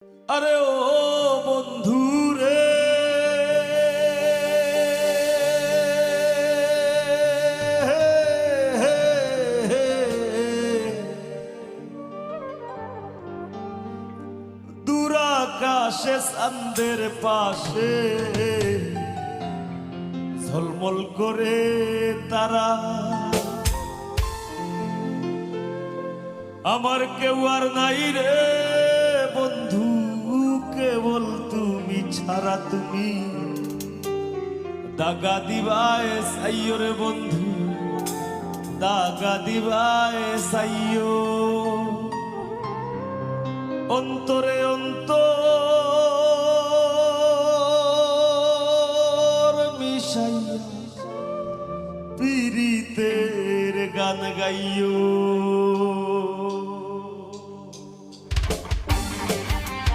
আরে ও বন্ধু রে, দূর আকাশে চাঁদের পাশে ঝলমল করে তারা, আমার কেউ আর নাই রে বন্ধু, কেবল তুমি ছাড়া। তুমি দাগা দিবায় সাইয়ো রে বন্ধু, দাগা দিবায় সাইয়ো। অন্তরে